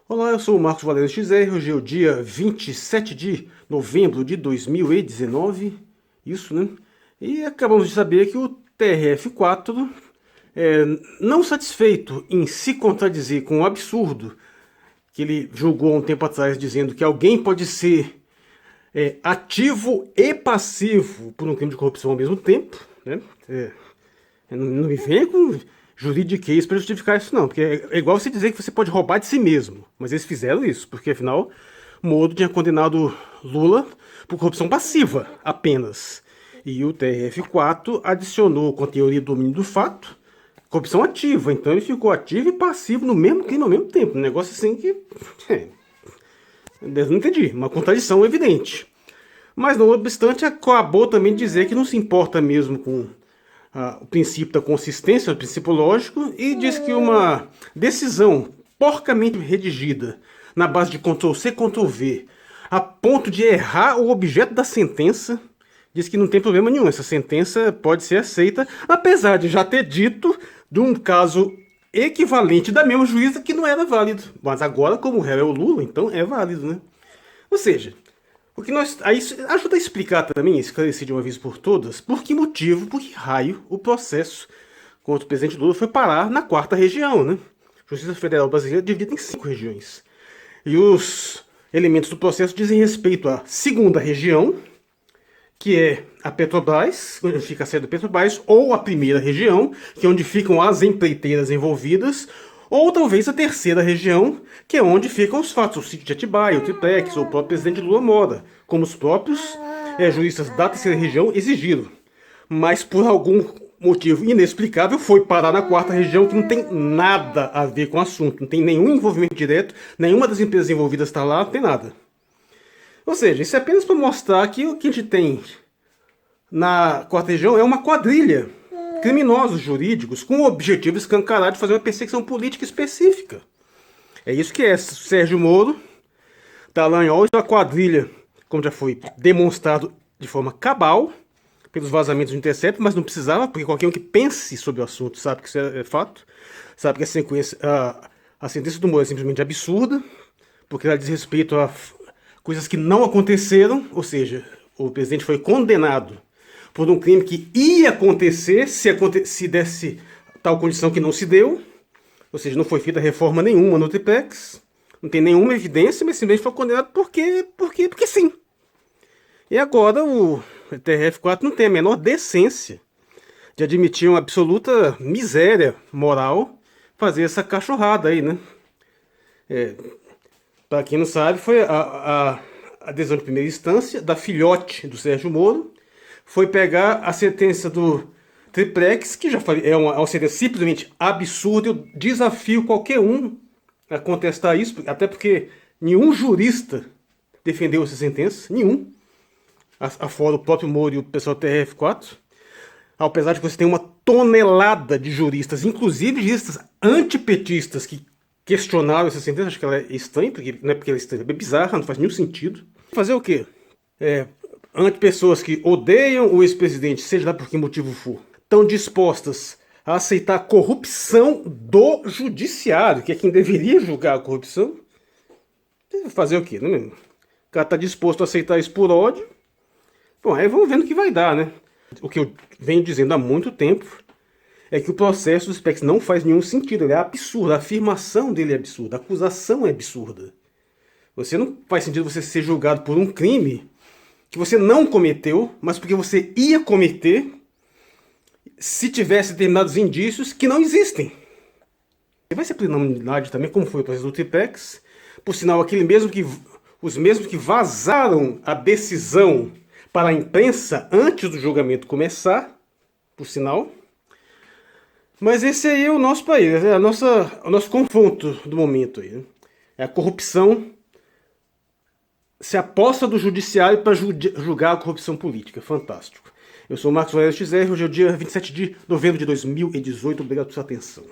Olá, eu sou o Marcos Valério XR, hoje é o dia 27 de novembro de 2019, isso, né? E acabamos de saber que o TRF4, não satisfeito em se contradizer com o absurdo que ele julgou há um tempo atrás, dizendo que alguém pode ser ativo e passivo por um crime de corrupção ao mesmo tempo, né? Não me venha com juridiquês para justificar isso não, porque é igual você dizer que você pode roubar de si mesmo, mas eles fizeram isso, porque afinal Moro tinha condenado Lula por corrupção passiva apenas, e o TRF4 adicionou com a teoria do domínio do fato corrupção ativa, então ele ficou ativo e passivo no mesmo crime ao mesmo tempo, um negócio assim que eu não entendi, uma contradição evidente. Mas não obstante, acabou também de dizer que não se importa mesmo com o princípio da consistência, o princípio lógico, e diz que uma decisão porcamente redigida na base de Ctrl+C, Ctrl+V, a ponto de errar o objeto da sentença, diz que não tem problema nenhum, essa sentença pode ser aceita, apesar de já ter dito de um caso equivalente da mesma juíza que não era válido. Mas agora, como o réu é o Lula, então é válido, né? Ou seja, aí isso ajuda a explicar também, esclarecer de uma vez por todas, por que motivo, por que raio o processo contra o presidente Lula foi parar na 4ª região, né? A Justiça Federal Brasileira é dividida em 5 regiões. E os elementos do processo dizem respeito à 2ª região, que é a Petrobras, onde fica a sede da Petrobras, ou a 1ª região, que é onde ficam as empreiteiras envolvidas, ou talvez a 3ª região, que é onde ficam os fatos, o sítio de Atibaia, o triplex, ou o próprio presidente Lula mora, como os próprios juristas da 3ª região exigiram. Mas por algum motivo inexplicável foi parar na 4ª região, que não tem nada a ver com o assunto, não tem nenhum envolvimento direto, nenhuma das empresas envolvidas está lá, não tem nada. Ou seja, isso é apenas para mostrar que o que a gente tem na 4ª região é uma quadrilha, criminosos jurídicos com o objetivo escancarado de fazer uma perseguição política específica. É isso que é Sérgio Moro, Dallagnol e a quadrilha, como já foi demonstrado de forma cabal pelos vazamentos do Intercept, mas não precisava, porque qualquer um que pense sobre o assunto sabe que isso é fato, sabe que a sentença do Moro é simplesmente absurda, porque ela diz respeito a coisas que não aconteceram, ou seja, o presidente foi condenado por um crime que ia acontecer se desse tal condição que não se deu, ou seja, não foi feita reforma nenhuma no triplex, não tem nenhuma evidência, mas simplesmente foi condenado porque sim. E agora o TRF4 não tem a menor decência de admitir uma absoluta miséria moral fazer essa cachorrada aí, né? Para quem não sabe, foi a decisão de primeira instância da filhote do Sérgio Moro, foi pegar a sentença do triplex, que já é uma sentença simplesmente absurda. Eu desafio qualquer um a contestar isso, até porque nenhum jurista defendeu essa sentença, nenhum, afora o próprio Moro e o pessoal do TRF4, apesar de que você tem uma tonelada de juristas, inclusive juristas antipetistas, que questionaram essa sentença. Acho que ela é estranha, não é porque ela é estranha, é bizarra, não faz nenhum sentido. Fazer o quê? Ante pessoas que odeiam o ex-presidente, seja lá por que motivo for, estão dispostas a aceitar a corrupção do judiciário, que é quem deveria julgar a corrupção. Fazer o quê? O cara está disposto a aceitar isso por ódio. Bom, aí vamos vendo o que vai dar, né? O que eu venho dizendo há muito tempo é que o processo do SPEX não faz nenhum sentido, ele é absurdo, a afirmação dele é absurda, a acusação é absurda. Não faz sentido você ser julgado por um crime que você não cometeu, mas porque você ia cometer se tivesse determinados indícios que não existem. E vai ser por unanimidade também, como foi o processo do triplex, por sinal os mesmos que vazaram a decisão para a imprensa antes do julgamento começar, por sinal. Mas esse aí é o nosso país, é o nosso confronto do momento aí, né? É a corrupção se aposta do judiciário para julgar a corrupção política. Fantástico. Eu sou o Marcos Valério XR, hoje é o dia 27 de novembro de 2018. Obrigado por sua atenção.